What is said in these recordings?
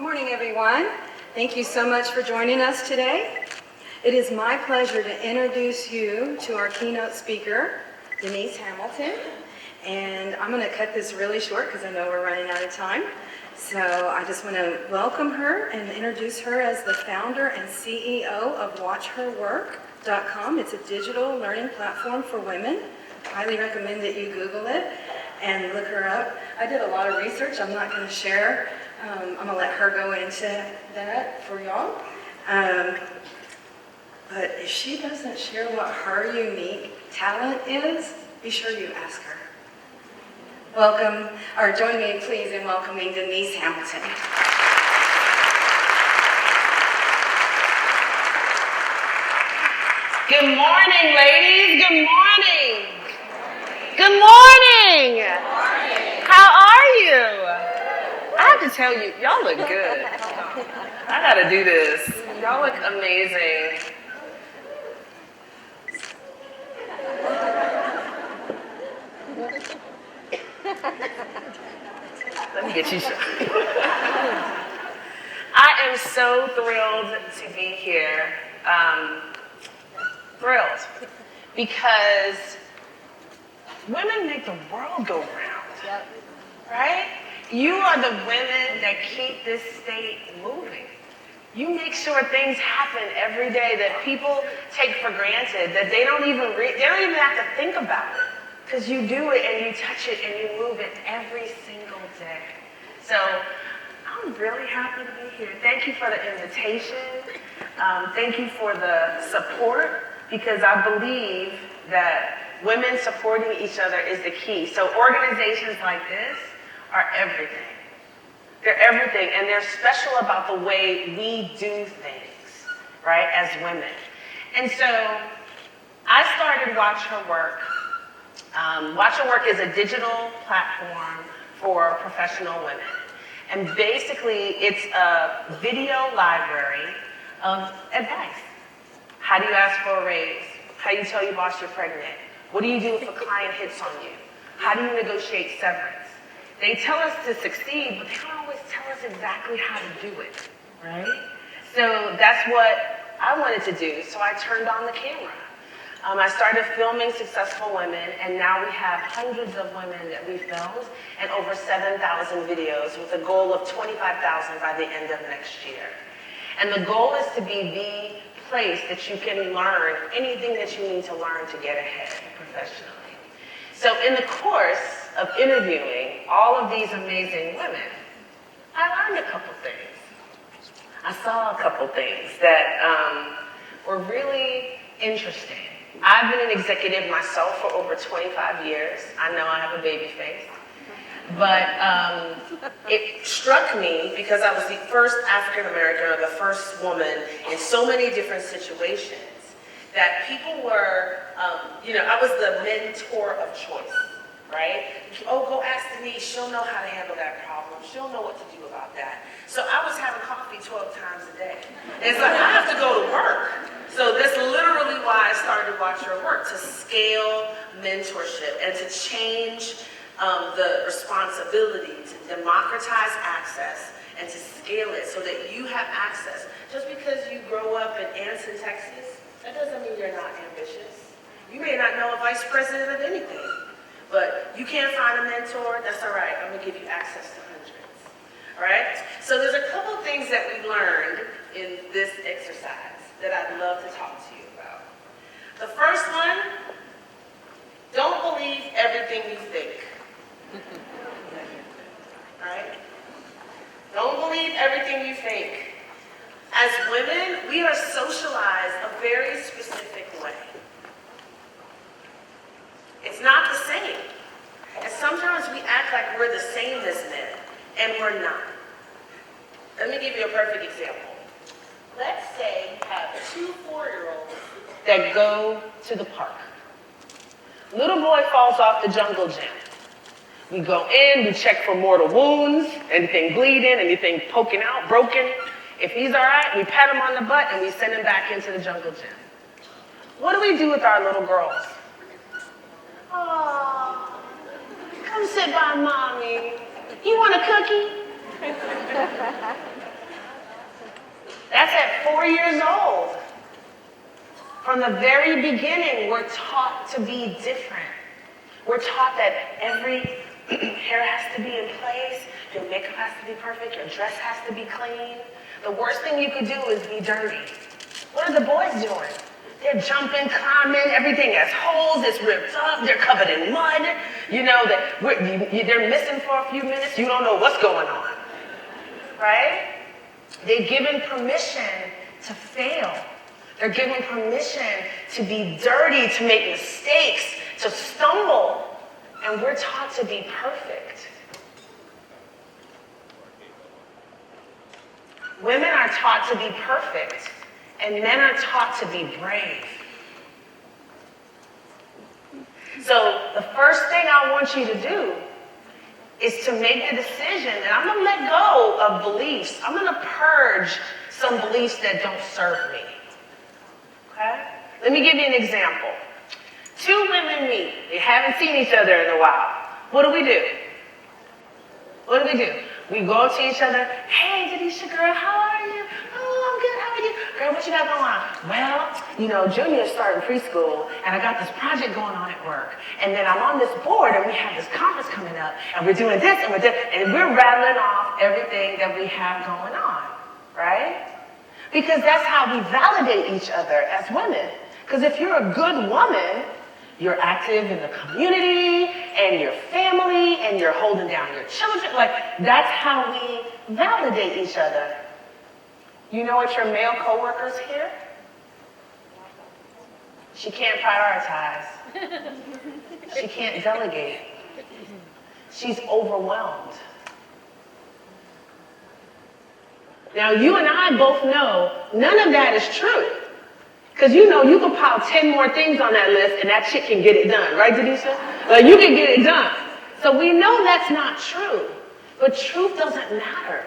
Good morning, everyone. Thank you so much for joining us today. It is my pleasure to introduce you to our keynote speaker, Denise Hamilton. And I'm going to cut this really short because I know we're running out of time. So I just want to welcome her and introduce her as the founder and CEO of WatchHerWork.com. It's a digital learning platform for women. Highly recommend that you Google it and look her up. I did a lot of research. I'm not going to share. I'm going to let her go into that for y'all. But if she doesn't share what her unique talent is, be sure you ask her. Welcome, or join me please in welcoming Denise Hamilton. Good morning, ladies. Good morning. Good morning. How are you? I have to tell you, y'all look good. I gotta do this. Y'all look amazing. Let me get you some. I am so thrilled to be here. Thrilled. Because women make the world go round. Right? You are the women that keep this state moving. You make sure things happen every day that people take for granted, that they don't even have to think about it. Because you do it and you touch it and you move it every single day. So I'm really happy to be here. Thank you for the invitation. Thank you for the support, because I believe that women supporting each other is the key. So organizations like this are everything. They're everything, and they're special about the way we do things, right, as women. And so I started Watch Her Work. Watch Her Work is a digital platform for professional women. And basically, it's a video library of advice. How do you ask for a raise? How do you tell your boss you're pregnant? What do you do if a client hits on you? How do you negotiate severance? They tell us to succeed, but they don't always tell us exactly how to do it, right? So that's what I wanted to do. So I turned on the camera. I started filming successful women, and now we have hundreds of women that we filmed and over 7,000 videos with a goal of 25,000 by the end of next year. And the goal is to be the place that you can learn anything that you need to learn to get ahead professionally. So in the course of interviewing all of these amazing women, I learned a couple things. I saw a couple things that were really interesting. I've been an executive myself for over 25 years. I know I have a baby face. But it struck me, because I was the first African American or the first woman in so many different situations, that people were, I was the mentor of choice, right? Oh, go ask Denise, she'll know how to handle that problem. She'll know what to do about that. So I was having coffee 12 times a day. It's like, I have to go to work. So that's literally why I started Watch Her Work, to scale mentorship and to change the responsibility to democratize access and to scale it so that you have access. Just because you grow up in Anson, Texas, that doesn't mean you're not ambitious. You may not know a vice president of anything, but you can't find a mentor, that's all right. I'm gonna give you access to hundreds, all right? So there's a couple things that we learned in this exercise that I'd love to talk to you about. The first one, don't believe everything you think. Right? Don't believe everything you think. As women, we are socialized a very specific way. It's not the same. And sometimes we act like we're the same as men, and we're not. Let me give you a perfect example. Let's say you have 2 4-year-olds that go to the park. Little boy falls off the jungle gym. We go in, we check for mortal wounds, anything bleeding, anything poking out, broken. If he's all right, we pat him on the butt and we send him back into the jungle gym. What do we do with our little girls? Oh, come sit by mommy. You want a cookie? 4 years old. From the very beginning, we're taught to be different. We're taught that every hair has to be in place, your makeup has to be perfect, your dress has to be clean. The worst thing you could do is be dirty. What are the boys doing? They're jumping, climbing, everything has holes, it's ripped up, they're covered in mud. You know, they're missing for a few minutes, you don't know what's going on. Right? They're given permission to fail. They're given permission to be dirty, to make mistakes, to stumble. And we're taught to be perfect. Women are taught to be perfect, and men are taught to be brave. So the first thing I want you to do is to make the decision that I'm going to let go of beliefs. I'm going to purge some beliefs that don't serve me. Okay? Let me give you an example. Two women meet. They haven't seen each other in a while. What do? What do? We go up to each other. Hey, Denise, girl, how are you? Oh, I'm good. How are you? Girl, what you got going on? Well, you know, Junior's starting preschool, and I got this project going on at work. And then I'm on this board, and we have this conference coming up, and we're doing this, and we're rattling off everything that we have going on, right? Because that's how we validate each other as women. Because if you're a good woman, you're active in the community and your family and you're holding down your children. Like, that's how we validate each other. You know what your male coworkers hear? She can't prioritize. She can't delegate. She's overwhelmed. Now, you and I both know none of that is true. Because you know you can pile 10 more things on that list and that chick can get it done. Right, Denisha? Like, you can get it done. So we know that's not true. But truth doesn't matter.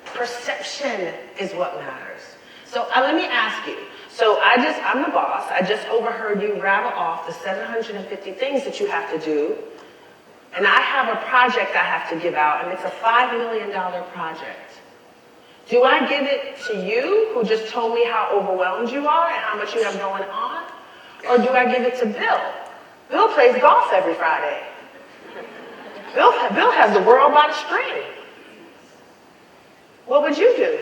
Perception is what matters. So let me ask you. So I'm the boss. I just overheard you rattle off the 750 things that you have to do. And I have a project I have to give out, and it's a $5 million project. Do I give it to you, who just told me how overwhelmed you are and how much you have going on? Or do I give it to Bill? Bill plays golf every Friday. Bill has the world by the string. What would you do?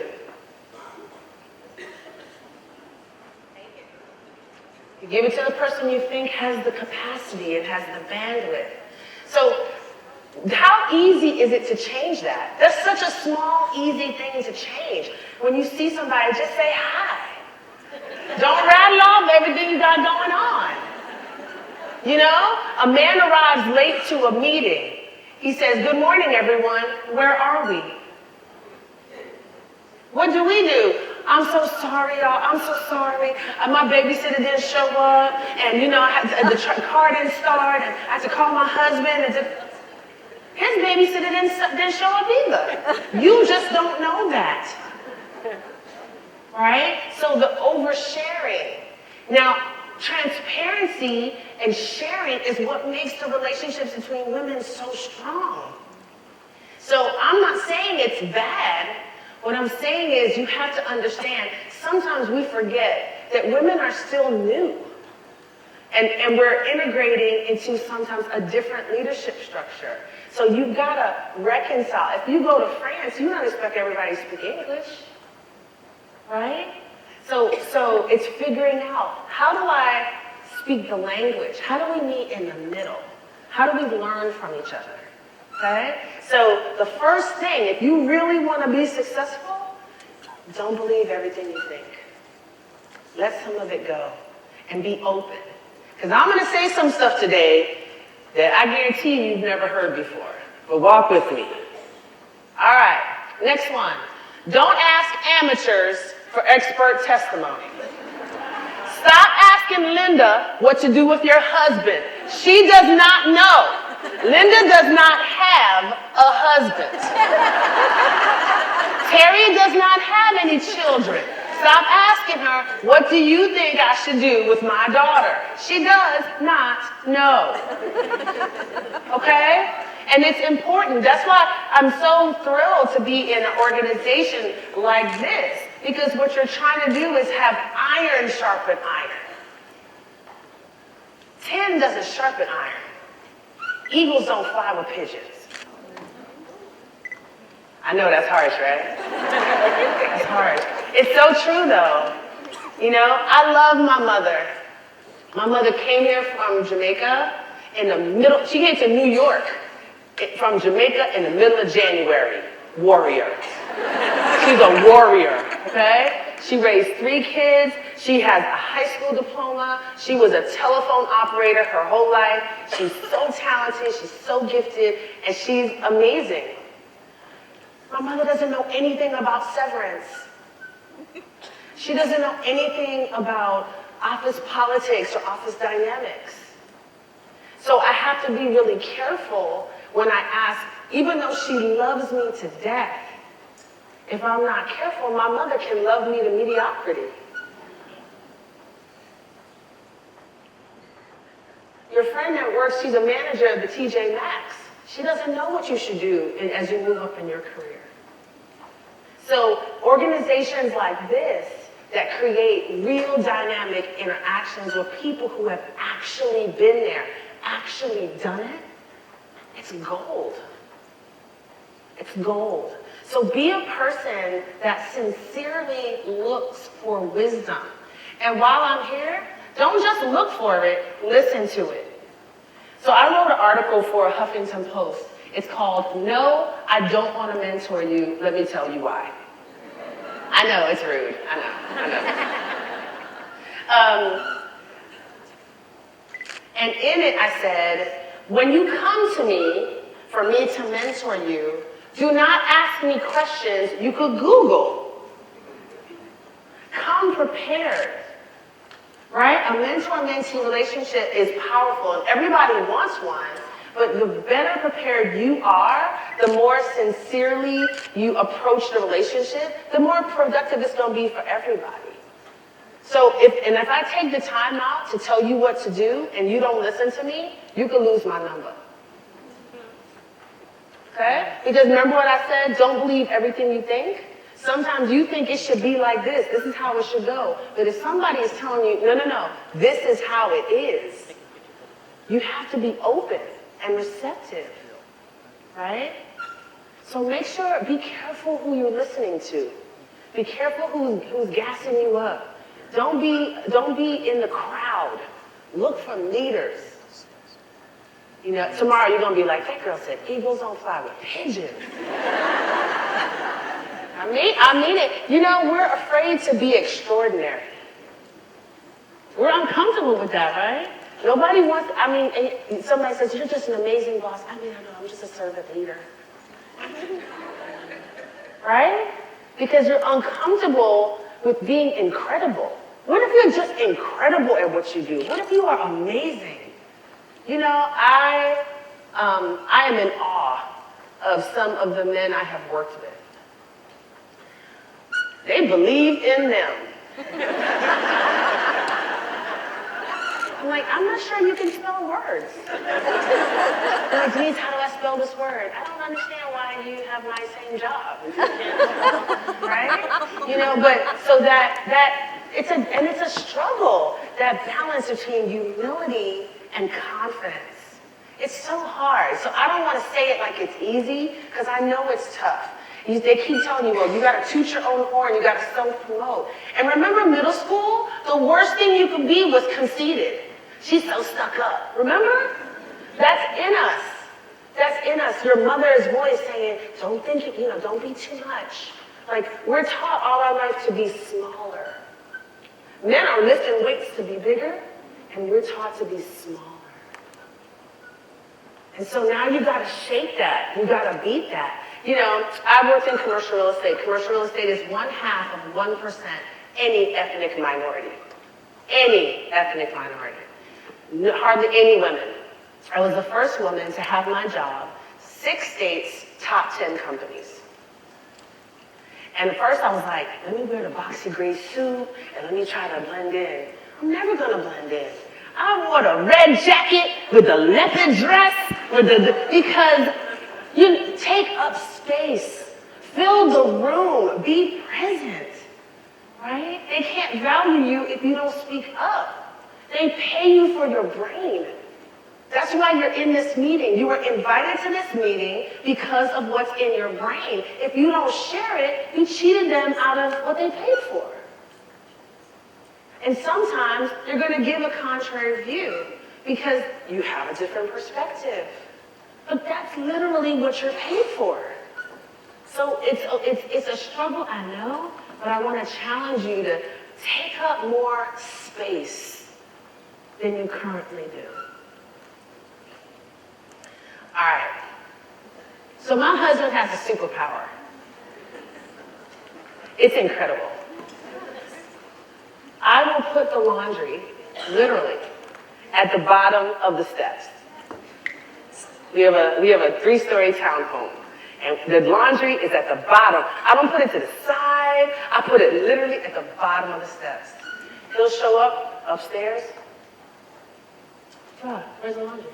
You give it to the person you think has the capacity and has the bandwidth. So how easy is it to change that? That's such a small, easy thing to change. When you see somebody, just say hi. Don't rattle off everything you got going on. You know, a man arrives late to a meeting. He says, "Good morning, everyone. Where are we?" What do? "I'm so sorry, y'all. I'm so sorry. My babysitter didn't show up, and you know, the car didn't start, and I had to call my husband." And his babysitter didn't show up either. You just don't know that. Right? So the oversharing. Now, transparency and sharing is what makes the relationships between women so strong. So I'm not saying it's bad. What I'm saying is you have to understand, sometimes we forget that women are still new. And we're integrating into sometimes a different leadership structure. So you've got to reconcile. If you go to France, you don't expect everybody to speak English, right? So it's figuring out, how do I speak the language? How do we meet in the middle? How do we learn from each other, okay? So the first thing, if you really want to be successful, don't believe everything you think. Let some of it go and be open. Because I'm going to say some stuff today that I guarantee you've never heard before. But walk with me. All right, next one. Don't ask amateurs for expert testimony. Stop asking Linda what to do with your husband. She does not know. Linda does not have a husband. Terry does not have any children. Stop asking her, what do you think I should do with my daughter? She does not know. Okay? And it's important. That's why I'm so thrilled to be in an organization like this. Because what you're trying to do is have iron sharpen iron. Tin doesn't sharpen iron. Eagles don't fly with pigeons. I know that's harsh, right? That's harsh. It's so true, though. You know, I love my mother. My mother came here from Jamaica in the middle. She came to New York from Jamaica in the middle of January. Warrior. She's a warrior, okay? She raised 3 kids. She has a high school diploma. She was a telephone operator her whole life. She's so talented. She's so gifted. And she's amazing. My mother doesn't know anything about severance. She doesn't know anything about office politics or office dynamics. So I have to be really careful when I ask, even though she loves me to death, if I'm not careful, my mother can love me to mediocrity. Your friend at work, she's a manager at the TJ Maxx. She doesn't know what you should do as you move up in your career. So organizations like this that create real dynamic interactions with people who have actually been there, actually done it, it's gold. It's gold. So be a person that sincerely looks for wisdom. And while I'm here, don't just look for it, listen to it. So I wrote an article for Huffington Post. It's called, "No, I Don't Want to Mentor You. Let Me Tell You Why." I know, it's rude. I know. And in it I said, when you come to me for me to mentor you, do not ask me questions you could Google. Come prepared, right? A mentor-mentee relationship is powerful, and everybody wants one, but the better prepared you are, the more sincerely you approach the relationship, the more productive it's going to be for everybody. So if I take the time out to tell you what to do and you don't listen to me, you can lose my number. Okay? Because remember what I said, don't believe everything you think. Sometimes you think it should be like this. This is how it should go. But if somebody is telling you, no, this is how it is, you have to be open and receptive, right? So make sure, be careful who you're listening to. Be careful who's gassing you up. Don't be in the crowd. Look for leaders. You know, tomorrow you're gonna be like, that girl said eagles don't fly with pigeons. I mean it. You know, we're afraid to be extraordinary. We're uncomfortable with that, right? Nobody wants, somebody says, you're just an amazing boss. I know, I'm just a servant leader. Right? Because you're uncomfortable with being incredible. What if you're just incredible at what you do? What if you are amazing? You know, I am in awe of some of the men I have worked with. They believe in them. I'm like, I'm not sure you can spell words. They're like, Denise, how do I spell this word? I don't understand why you have my same job. Right? You know, but so it's a struggle, that balance between humility and confidence. It's so hard. So I don't want to say it like it's easy, because I know it's tough. They keep telling you, well, you got to toot your own horn, you got to self-promote. And remember middle school? The worst thing you could be was conceited. She's so stuck up. Remember? That's in us. That's in us. Your mother's voice saying, don't think, don't be too much. Like, we're taught all our life to be smaller. Men are lifting weights to be bigger, and we're taught to be smaller. And so now you got to shake that. You got to beat that. You know, I worked in commercial real estate. Commercial real estate is 1/2 of 1% any ethnic minority. Any ethnic minority. Hardly any women. I was the first woman to have my job. 6 states, top 10 companies. And at first I was like, let me wear the boxy gray suit and let me try to blend in. I'm never going to blend in. I wore the red jacket with the leopard dress, because you take up space, fill the room, be present. right? They can't value you if you don't speak up. They pay you for your brain. That's why you're in this meeting. You were invited to this meeting because of what's in your brain. If you don't share it, you cheated them out of what they paid for. And sometimes you're going to give a contrary view because you have a different perspective. But that's literally what you're paid for. So it's a struggle, I know, but I want to challenge you to take up more space than you currently do. All right. So my husband has a superpower. It's incredible. I will put the laundry, literally, at the bottom of the steps. We have a 3-story townhome, and the laundry is at the bottom. I don't put it to the side. I put it literally at the bottom of the steps. He'll show up upstairs. God, where's the laundry?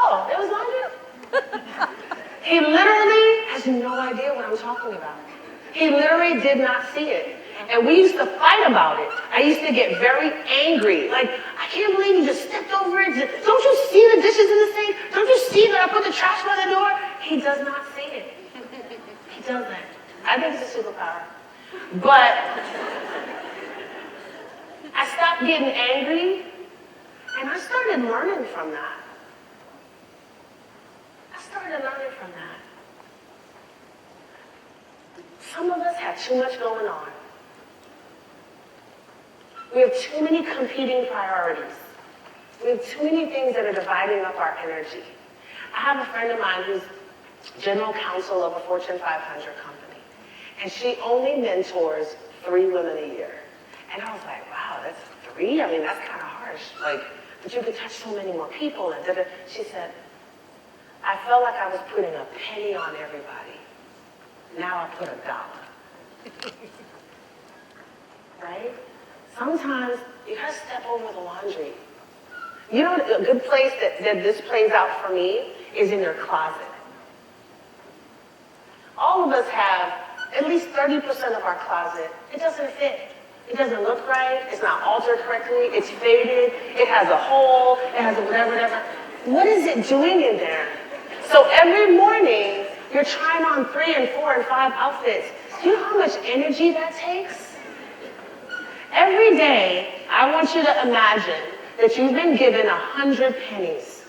Oh, it was laundry? He literally has no idea what I'm talking about. He literally did not see it. And we used to fight about it. I used to get very angry. Like, I can't believe you just stepped over it. Don't you see the dishes in the sink? Don't you see that I put the trash by the door? He does not see it. He doesn't. I think it's a superpower. But I stopped getting angry, and I started learning from that. Some of us have too much going on. We have too many competing priorities. We have too many things that are dividing up our energy. I have a friend of mine who's general counsel of a Fortune 500 company, and she only mentors 3 women a year. And I was like, wow, that's 3? I mean, that's kind of harsh. Like, but you could touch so many more people. And da-da. She said, I felt like I was putting a penny on everybody. Now I put $1. Right? Sometimes you gotta step over the laundry. You know, a good place that this plays out for me is in your closet. All of us have at least 30% of our closet. It doesn't fit. It doesn't look right. It's not altered correctly. It's faded. It has a hole. It has a whatever. What is it doing in there? So every morning, you're trying on 3 and 4 and 5 outfits. Do you know how much energy that takes? Every day, I want you to imagine that you've been given 100 pennies.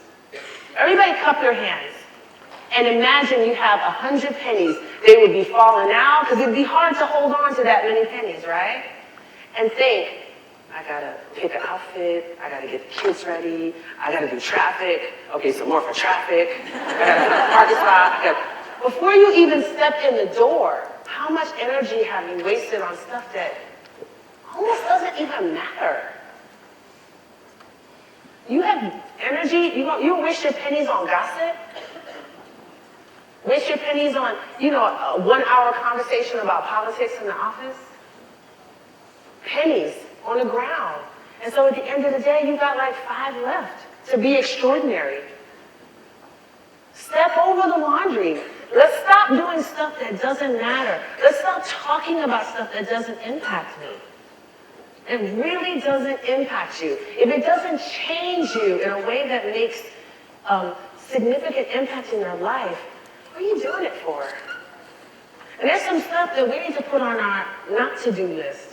Everybody cup your hands. And imagine you have 100 pennies. They would be falling out because it'd be hard to hold on to that many pennies, right? And think, I gotta pick an outfit, I gotta get the kids ready, I gotta do traffic, okay, some more for traffic, I gotta put a parking spot. Before you even step in the door, how much energy have you wasted on stuff that almost doesn't even matter? You have energy, you waste your pennies on gossip? Waste your pennies on, a 1-hour conversation about politics in the office? Pennies on the ground. And so at the end of the day, you got like 5 left to be extraordinary. Step over the laundry. Let's stop doing stuff that doesn't matter. Let's stop talking about stuff that doesn't impact me. It really doesn't impact you. If it doesn't change you in a way that makes significant impact in your life, what are you doing it for? And there's some stuff that we need to put on our not-to-do list.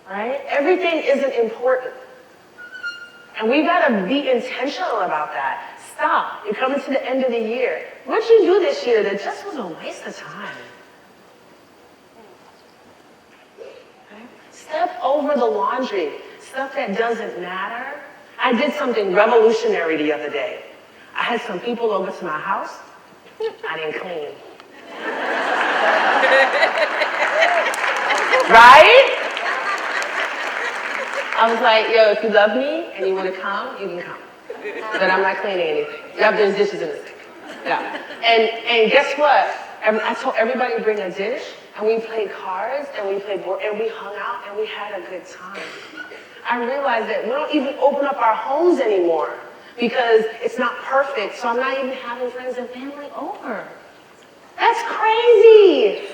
Right? Everything isn't important. And we gotta be intentional about that. Stop. You're coming to the end of the year. What'd you do this year that just was a waste of time? Okay? Step over the laundry. Stuff that doesn't matter. I did something revolutionary the other day. I had some people over to my house. I didn't clean. Right? I was like, yo, if you love me and you want to come, you can come. But I'm not cleaning anything. Yep, there's dishes in the sink. Yeah. And guess what? I told everybody to bring a dish, and we played cards, and we played board, and we hung out, and we had a good time. I realized that we don't even open up our homes anymore because it's not perfect, so I'm not even having friends and family over. That's crazy.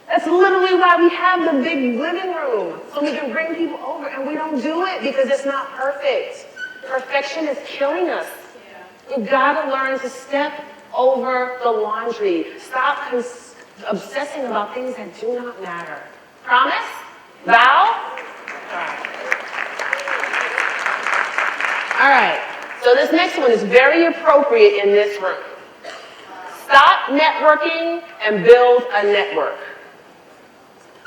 That's literally why we have the big living room, so we can bring people over, and we don't do it because it's not perfect. Perfection is killing us. We've got to learn to step over the laundry. Stop obsessing about things that do not matter. Promise? Vow? All right. So this next one is very appropriate in this room. Stop networking and build a network.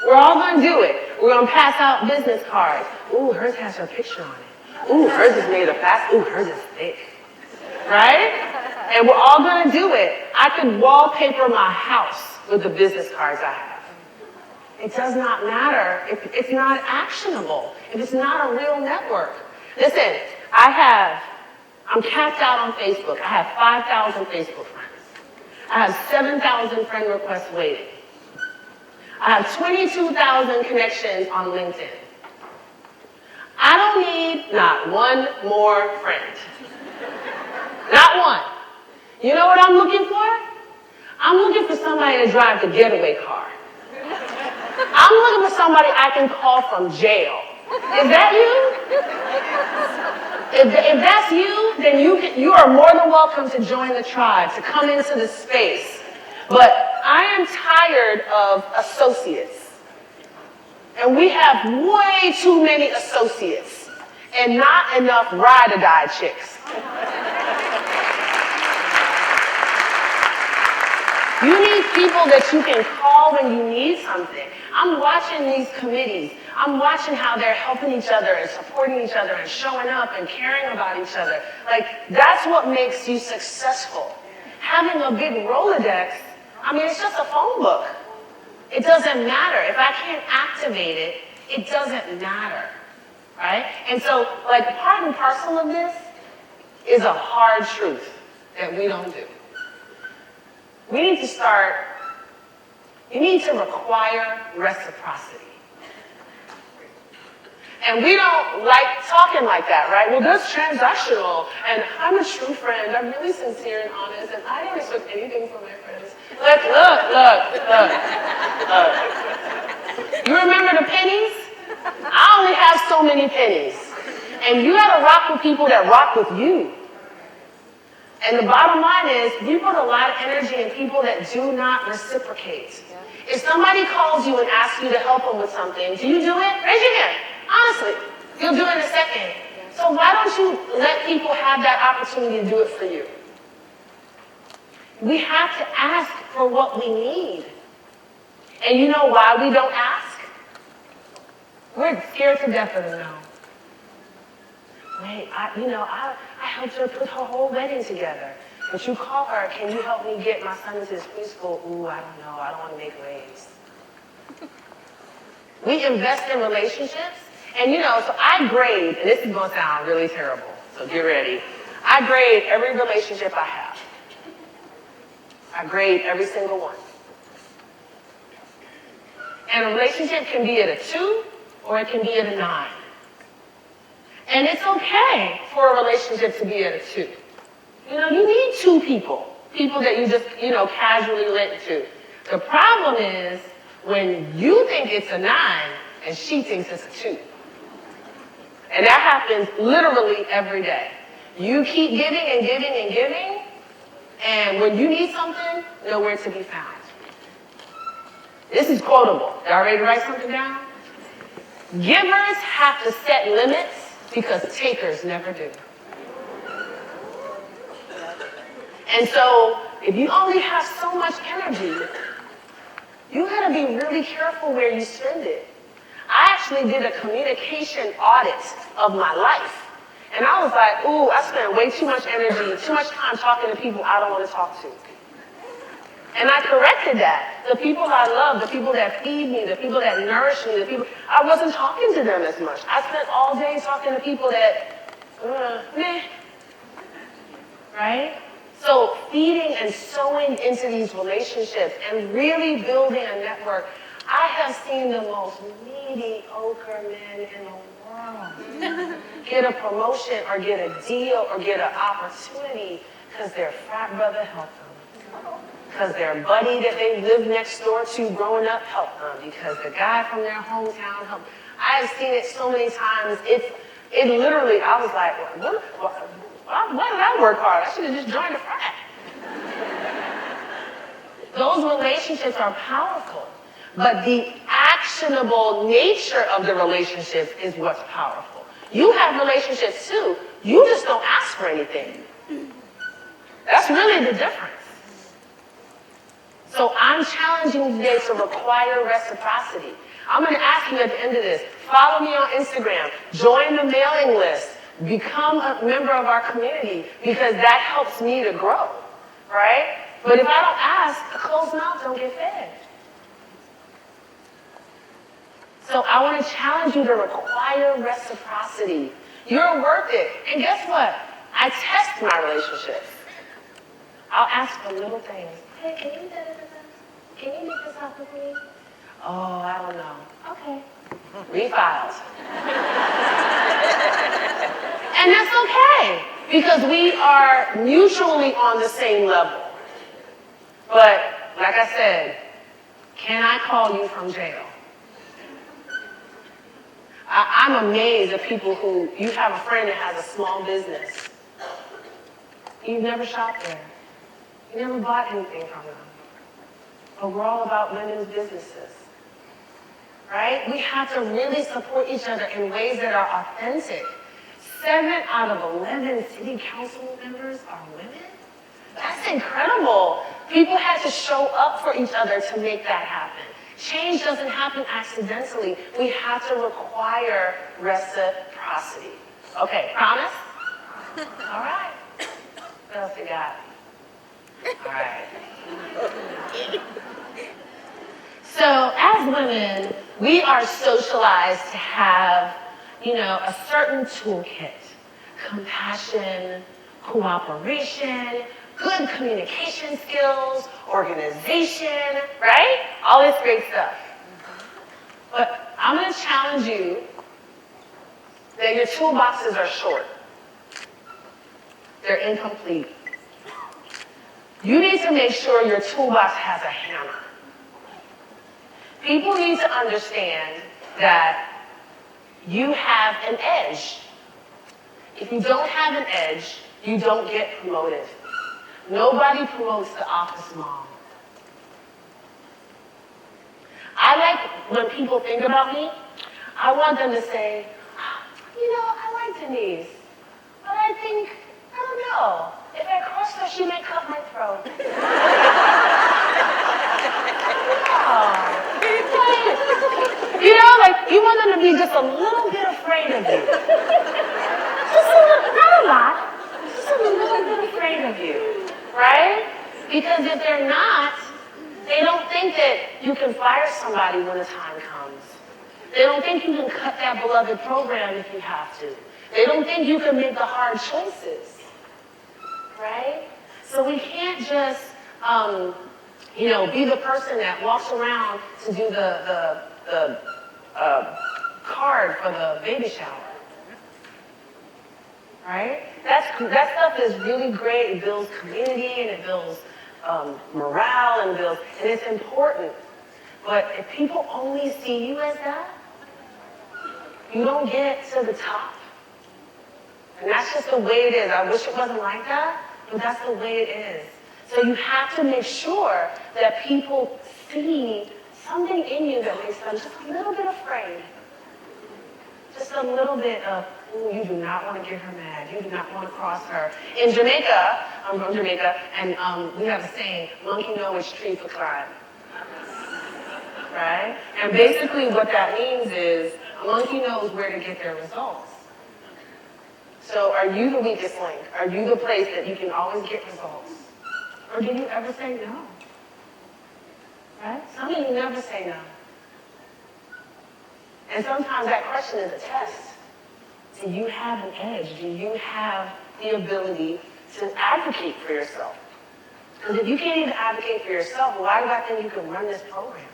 We're all going to do it. We're going to pass out business cards. Ooh, hers has her picture on it. Ooh, hers is made of fast. Ooh, hers is thick. Right? And we're all going to do it. I could wallpaper my house with the business cards I have. It does not matter if it's not actionable, if it's not a real network. Listen, I'm capped out on Facebook. I have 5,000 Facebook friends. I have 7,000 friend requests waiting. I have 22,000 connections on LinkedIn. I don't need not one more friend. Not one. You know what I'm looking for? I'm looking for somebody to drive the getaway car. I'm looking for somebody I can call from jail. Is that you? If that's you, then you are more than welcome to join the tribe, to come into the space. But I am tired of associates. And we have way too many associates and not enough ride-or-die chicks. You need people that you can call when you need something. I'm watching these committees. I'm watching how they're helping each other and supporting each other and showing up and caring about each other. Like, that's what makes you successful. Having a big Rolodex, I mean, it's just a phone book. It doesn't matter. If I can't activate it, it doesn't matter, right? And so, like, part and parcel of this is a hard truth that we don't do. We need to you need to require reciprocity. And we don't like talking like that, right? Well, that's transactional, and I'm a true friend. I'm really sincere and honest, and I don't expect anything from my friends. Look. You remember the pennies? I only have so many pennies. And you gotta rock with people that rock with you. And the bottom line is, you put a lot of energy in people that do not reciprocate. If somebody calls you and asks you to help them with something, do you do it? Raise your hand. Honestly, you'll do it in a second. So why don't you let people have that opportunity to do it for you? We have to ask for what we need. And you know why we don't ask? We're scared to death of the no. Wait, I helped her put her whole wedding together. But you call her, can you help me get my son into his preschool? Ooh, I don't know, I don't want to make waves. We invest in relationships, and so I grade, and this is going to sound really terrible, so get ready. I grade every relationship I have. I grade every single one. And a relationship can be at a 2, or it can be at a 9. And it's okay for a relationship to be at a 2. You need 2 people that you just, casually relate to. The problem is when you think it's a 9 and she thinks it's a 2. And that happens literally every day. You keep giving and giving and giving, and when you need something, nowhere to be found. This is quotable. Y'all ready to write something down? Givers have to set limits because takers never do. And so, if you only have so much energy, you gotta be really careful where you spend it. I actually did a communication audit of my life. And I was like, ooh, I spent way too much energy, too much time talking to people I don't want to talk to. And I corrected that. The people I love, the people that feed me, the people that nourish me, I wasn't talking to them as much. I spent all day talking to people that, meh. Right? So feeding and sowing into these relationships and really building a network, I have seen the most mediocre men in the world get a promotion or get a deal or get an opportunity because their frat brother helped them. because their buddy that they lived next door to growing up helped them, because the guy from their hometown helped. I have seen it so many times. It literally, I was like, why did I work hard? I should have just joined the frat. Those relationships are powerful, but the actionable nature of the relationships is what's powerful. You have relationships too. You just don't ask for anything. That's really the difference. So I'm challenging you today to require reciprocity. I'm going to ask you at the end of this, follow me on Instagram, join the mailing list, become a member of our community, because that helps me to grow, right? But if I don't ask, a closed mouth don't get fed. So I want to challenge you to require reciprocity. You're worth it. And guess what? I test my relationships. I'll ask for little things. Hey, can you Can you make this happen for me? Oh, I don't know. Okay. Refiled. And that's okay, because we are mutually on the same level. But, like I said, can I call you from jail? I'm amazed at people who, you have a friend that has a small business. You've never shopped there. You never bought anything from them. But we're all about women's businesses. Right? We have to really support each other in ways that are authentic. 7 out of 11 city council members are women? That's incredible. People had to show up for each other to make that happen. Change doesn't happen accidentally. We have to require reciprocity. Okay, promise? All right. What else you got? All right. So as women, we are socialized to have, a certain toolkit. Compassion, cooperation, good communication skills, organization, right? All this great stuff. But I'm going to challenge you that your toolboxes are short. They're incomplete. You need to make sure your toolbox has a hammer. People need to understand that you have an edge. If you don't have an edge, you don't get promoted. Nobody promotes the office mom. I like when people think about me, I want them to say, I like Denise, but I don't know. If I cross her, she may cut my throat. You want them to be just a little bit afraid of you. Just a little, not a lot, just a little bit afraid of you, right? Because if they're not, they don't think that you can fire somebody when the time comes. They don't think you can cut that beloved program if you have to. They don't think you can make the hard choices, right? So we can't just, be the person that walks around to do the card for the baby shower, right? That stuff is really great. It builds community and it builds morale and it's important. But if people only see you as that, you don't get to the top. And that's just the way it is. I wish it wasn't like that, but that's the way it is. So you have to make sure that people see something in you that makes them just a little bit afraid. Just a little bit of, you do not want to get her mad. You do not want to cross her. In Jamaica, I'm from Jamaica, and we have a saying, monkey know which tree to climb. Right? And basically what that means is, a monkey knows where to get their results. So are you the weakest link? Are you the place that you can always get results? Or do you ever say no? Right? Some of you never say no. And sometimes that question is a test. Do you have an edge? Do you have the ability to advocate for yourself? Because if you can't even advocate for yourself, why do I think you can run this program?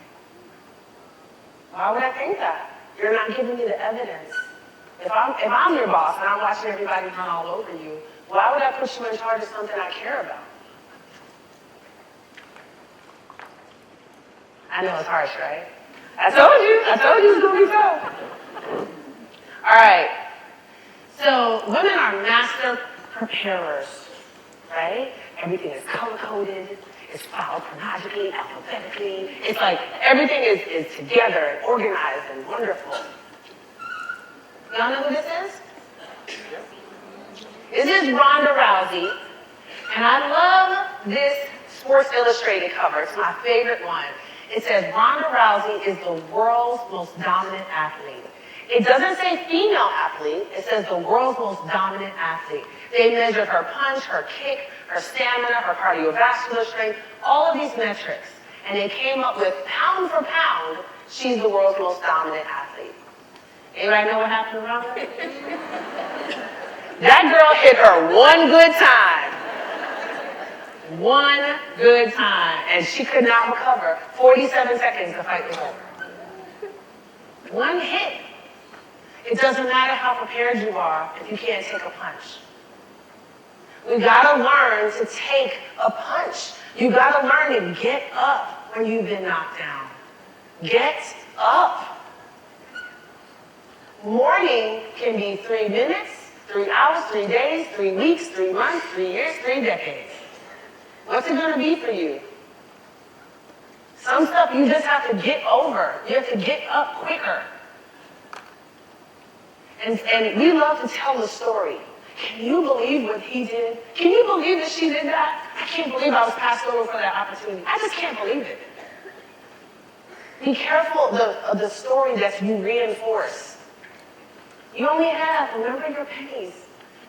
Why would I think that? You're not giving me the evidence. If I'm your boss and I'm watching everybody run all over you, why would I put you in charge of something I care about? I know it's harsh, right? I told you it's going to be tough. All right. So women are master preparers, right? Everything is color-coded. It's filed chronologically, alphabetically. It's like everything is together and organized and wonderful. Y'all know who this is? This is Ronda Rousey. And I love this Sports Illustrated cover. It's my favorite one. It says, Ronda Rousey is the world's most dominant athlete. It doesn't say female athlete. It says the world's most dominant athlete. They measured her punch, her kick, her stamina, her cardiovascular strength, all of these metrics. And they came up with, pound for pound, she's the world's most dominant athlete. Anybody know what happened to Ronda? That girl hit her one good time. One good time. And she could not recover. 47 seconds the fight was over. One hit. It doesn't matter how prepared you are if you can't take a punch. We've got to learn to take a punch. You've got to learn to get up when you've been knocked down. Get up. Mourning can be 3 minutes, 3 hours, 3 days, 3 weeks, 3 months, 3 years, 3 decades. What's it going to be for you? Some stuff you just have to get over. You have to get up quicker. And we love to tell the story. Can you believe what he did? Can you believe that she did that? I can't believe I was passed over for that opportunity. I just can't believe it. Be careful of the story that you reinforce. You only have, remember your pennies.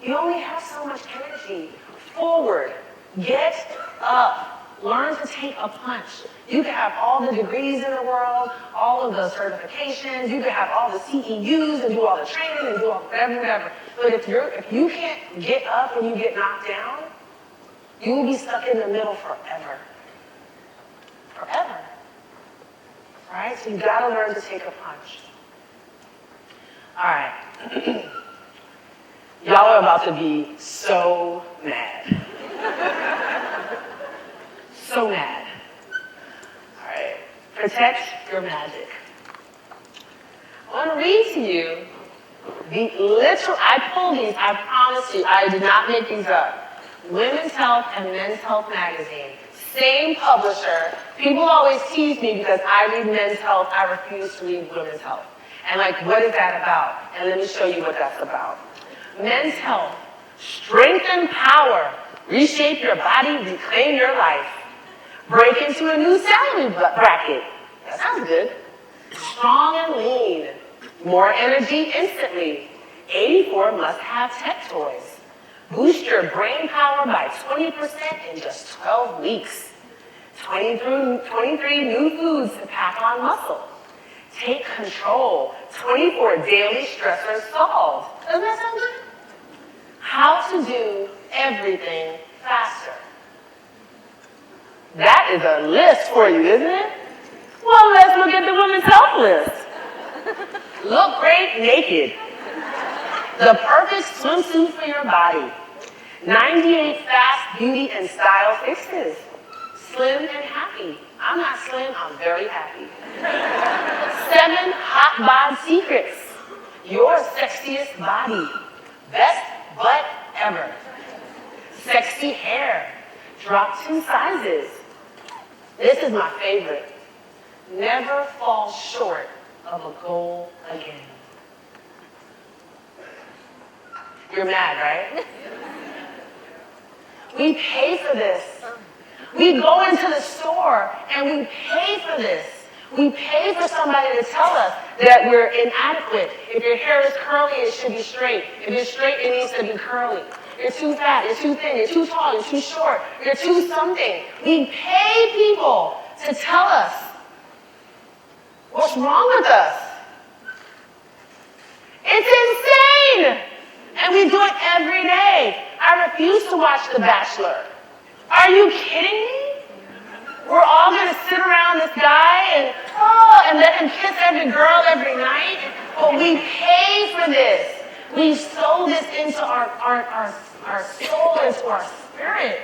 You only have so much energy. Forward. Get up. Learn to take a punch. You can have all the degrees in the world, all of the certifications, you can have all the CEUs and do all the training and do all whatever. But if you can't get up when you get knocked down, you will be stuck in the middle forever. Forever. Right? So you gotta learn to take a punch. All right. Y'all are about to be so mad. So mad. All right. Protect your magic. I want to read to you the literal, I pulled these, I promise you, I did not make these up. Women's Health and Men's Health magazine. Same publisher. People always tease me because I read Men's Health, I refuse to read Women's Health. And like, what is that about? And let me show you what that's about. Men's Health. Strengthen power. Reshape your body, reclaim your life. Break into a new salary bracket. That sounds good. Strong and lean. More energy instantly. 84 must-have tech toys. Boost your brain power by 20% in just 12 weeks. 23 new foods to pack on muscle. Take control. 24 daily stressors solved. Doesn't that sound good? How to do everything faster. That is a list for you, isn't it? Well, let's look at the Women's Health list. Look great naked. The perfect swimsuit for your body. 98 fast beauty and style fixes. Slim and happy. I'm not slim, I'm very happy. 7 hot bod secrets. Your sexiest body. Best butt ever. Sexy hair. Drop 2 sizes. This is my favorite. Never fall short of a goal again. You're mad, right? We pay for this. We go into the store and we pay for this. We pay for somebody to tell us that we're inadequate. If your hair is curly, it should be straight. If it's straight, it needs to be curly. You're too fat, you're too thin, you're too tall, you're too short, you're too something. We pay people to tell us what's wrong with us. It's insane! And we do it every day. I refuse to watch The Bachelor. Are you kidding me? We're all going to sit around this guy and let him kiss every girl every night? But we pay for this. We sow this into our soul, into our spirit.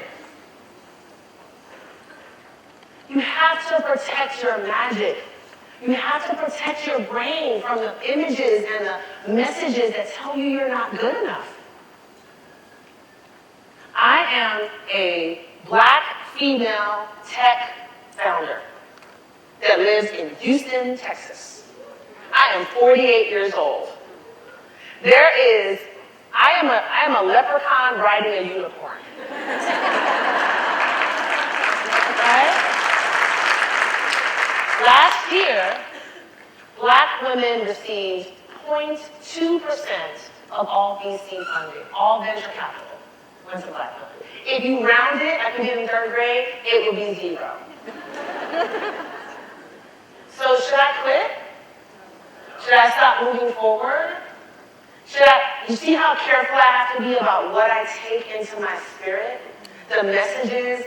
You have to protect your magic. You have to protect your brain from the images and the messages that tell you you're not good enough. I am a Black female tech founder that lives in Houston, Texas. I am 48 years old. I am a leprechaun riding a unicorn. Right? Last year, Black women received 0.2% of all VC funding, all venture capital went to Black women. If you round it, like we did in third grade, it would be 0. So should I quit? Should I stop moving forward? You see how careful I have to be about what I take into my spirit? The messages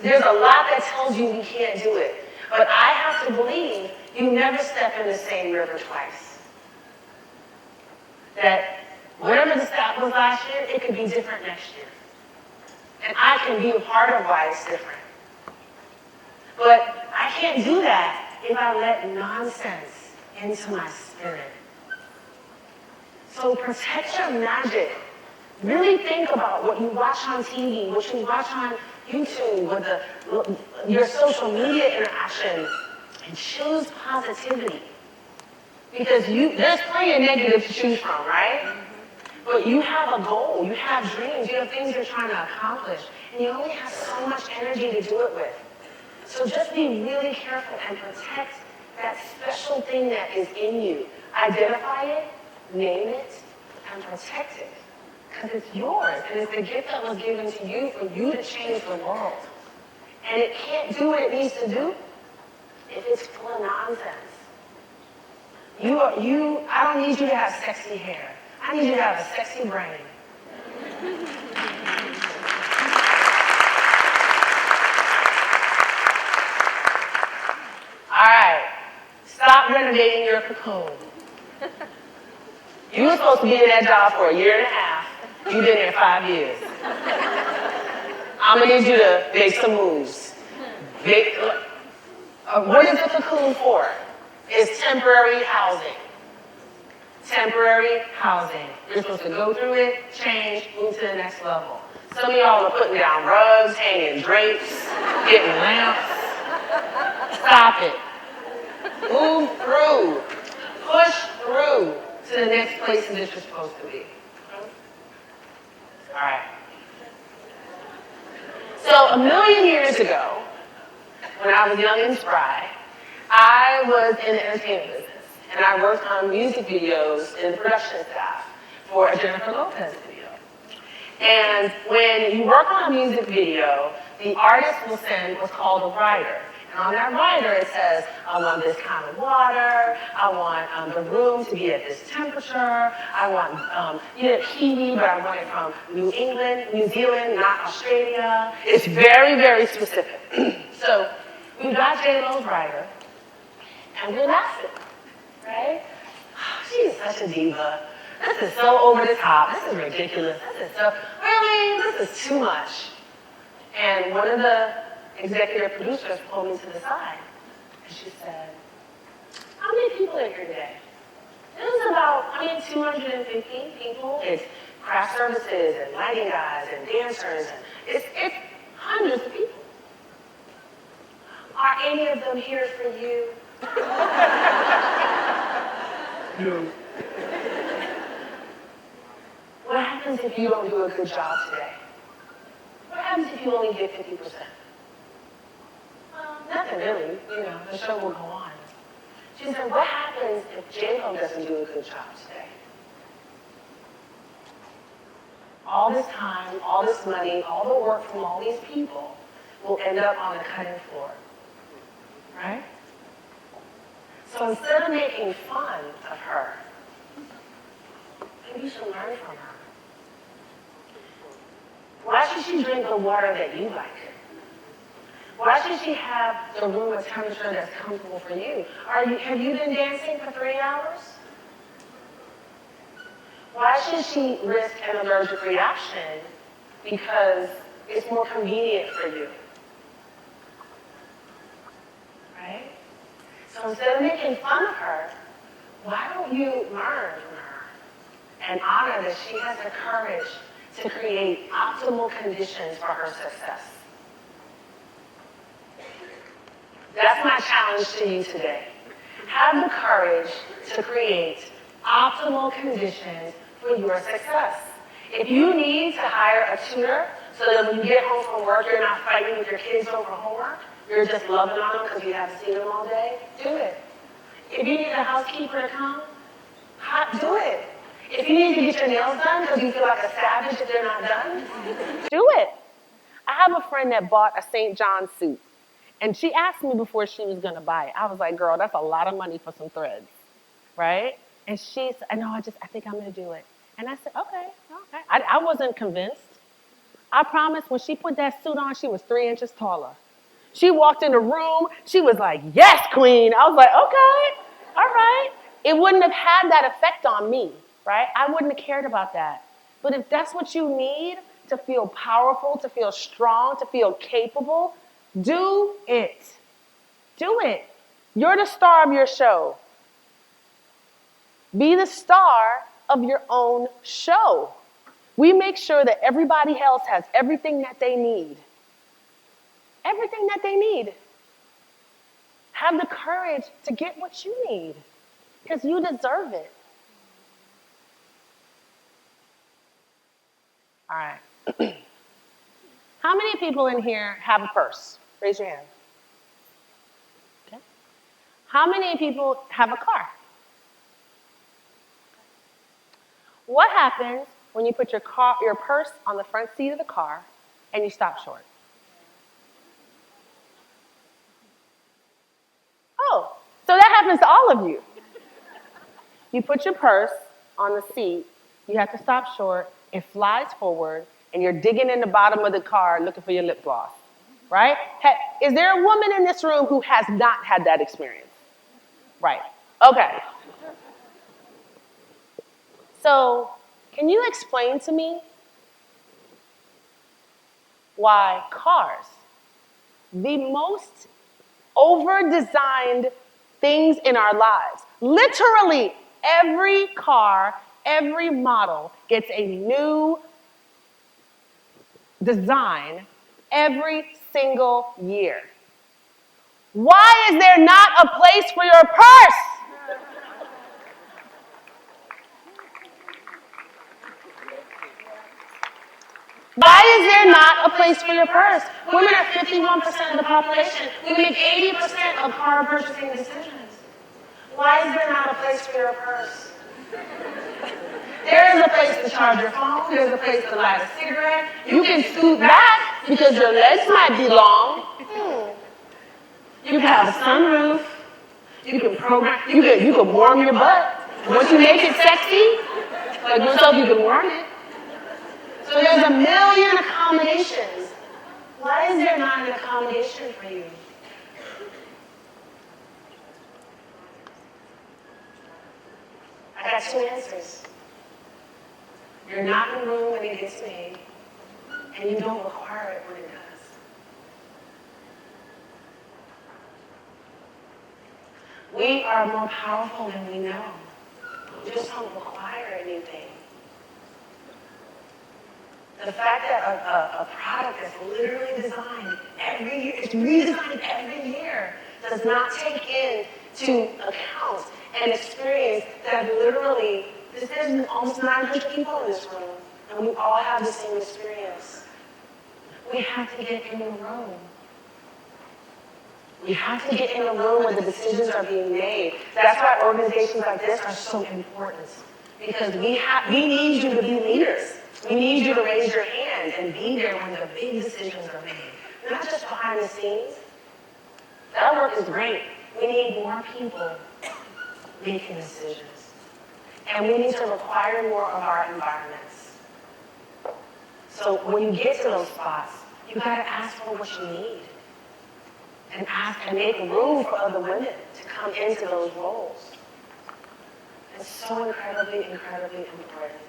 there's a lot that tells you we can't do it. But I have to believe you never step in the same river twice. That whatever the stop was last year, it could be different next year. And I can be a part of why it's different. But I can't do that if I let nonsense into my spirit. So protect your magic. Really think about what you watch on TV, what you watch on YouTube, your social media interaction, and choose positivity. Because there's plenty of negative to choose from, right? But you have a goal, you have dreams, you have things you're trying to accomplish, and you only have so much energy to do it with. So just be really careful and protect that special thing that is in you. Identify it, name it, and protect it. Because it's yours, and it's the gift that was given to you for you to change the world. And it can't do what it needs to do if it's full of nonsense. I don't need you to have sexy hair. I need you to have a sexy brain. All right, stop renovating your cocoon. You were supposed to be in that job for 1.5 years. You've been there 5 years. I'm gonna need you to make some moves. What is the cocoon for? It's temporary housing. Temporary housing. You're supposed to go through it, change, move to the next level. Some of y'all are putting down rugs, hanging drapes, getting lamps. Stop it. Move through. Push through to the next place that you're supposed to be. All right. So 1 million years ago, when I was young and spry, I was in the entertainment business. And I worked on music videos in the production staff for a Jennifer Lopez video. And when you work on a music video, the artist will send what's called a rider. And on that rider, it says, I want this kind of water, I want the room to be at this temperature, I want kiwi, but I want it from New Zealand, not Australia. It's very, very specific. So we got J-Lo's rider, and we're laughing. Right? Oh, she is such a diva. This is so over the top. This is ridiculous. This is too much. And one of the executive producers pulled me to the side. And she said, how many people are here today? It was about, 250 people. It's craft services and lighting guys and dancers. And it's hundreds of people. Are any of them here for you? No. What happens if you don't do a good job today? What happens if you only get 50%? Nothing really. The show will go on. She said, what happens if J-Lo doesn't do a good job today? All this time, all this money, all the work from all these people will end up on the cutting floor. Right? So instead of making fun of her, maybe you should learn from her. Why should she drink the water that you like? Why should she have the room at temperature that's comfortable for you? Have you been dancing for 3 hours? Why should she risk an allergic reaction because it's more convenient for you? right? So instead of making fun of her, why don't you learn from her and honor that she has the courage to create optimal conditions for her success? That's my challenge to you today. Have the courage to create optimal conditions for your success. If you need to hire a tutor so that when you get home from work, you're not fighting with your kids over homework, you're just loving on them because you haven't seen them all day, do it. If you need a housekeeper to come, do it. If you need to get your nails done because you feel like a savage if they're not done, do it. I have a friend that bought a St. John suit. And she asked me before she was going to buy it. I was like, girl, that's a lot of money for some threads, right? And she said, no, I think I'm going to do it. And I said, okay. I wasn't convinced. I promise when she put that suit on, she was 3 inches taller. She walked in the room. She was like, yes, queen. I was like, okay, all right. It wouldn't have had that effect on me, right? I wouldn't have cared about that. But if that's what you need to feel powerful, to feel strong, to feel capable, do it. Do it. You're the star of your show. Be the star of your own show. We make sure that everybody else has everything that they need. Everything that they need. Have the courage to get what you need because you deserve it. All right. How many people in here have a purse? Raise your hand. Okay. How many people have a car? What happens when you put your purse on the front seat of the car and you stop short? Oh, so that happens to all of you. You put your purse on the seat, you have to stop short, it flies forward, and you're digging in the bottom of the car looking for your lip gloss, right? Is there a woman in this room who has not had that experience? Right, okay. So, can you explain to me why cars, the most over-designed things in our lives, literally every car, every model gets a new design every single year. Why is there not a place for your purse? Why is there not a place for your purse? Women are 51% of the population. We make 80% of car purchasing decisions. Why is there not a place for your purse? There is a place to charge your phone. There's a place to light a cigarette. You can scoot back because your legs might be long. You can have a sunroof. You can program. You can warm your butt. Once you make it sexy, like yourself, you can warm it. So there's a million accommodations. Why is there not an accommodation for you? I got 2 answers. You're not in the room when it gets made, and you don't require it when it does. We are more powerful than we know. We just don't require anything. The fact that a product that's literally designed every year, it's redesigned every year, does not take into account an experience that literally, there's almost 900 people in this room, and we all have the same experience. We have to get in the room. We have to get in a room where the decisions are being made. That's why organizations like this are so important. Because we need you to be leaders. We need you to raise your hand and be there when the big decisions are made. Not just behind the scenes. That work is great. We need more people making decisions. And we need to require more of our environments. So when you get to those spots, you gotta ask for what you need. And ask and make room for other women to come into those roles. It's so incredibly, incredibly important.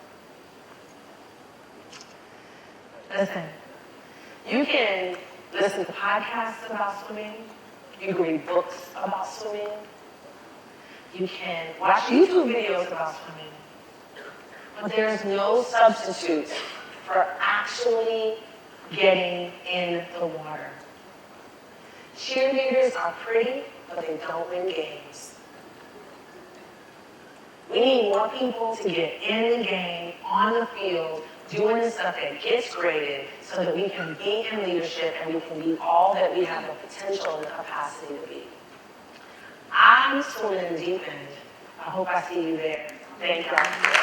Listen, you can listen to podcasts about swimming. You can read books about swimming. You can watch YouTube videos about swimming. But there is no substitute for actually getting in the water. Cheerleaders are pretty, but they don't win games. We need more people to get in the game, on the field, doing the stuff that gets graded so that we can be in leadership and we can be all that we have the potential and the capacity to be. I'm swimming in the deep end. I hope I see you there. Thank you.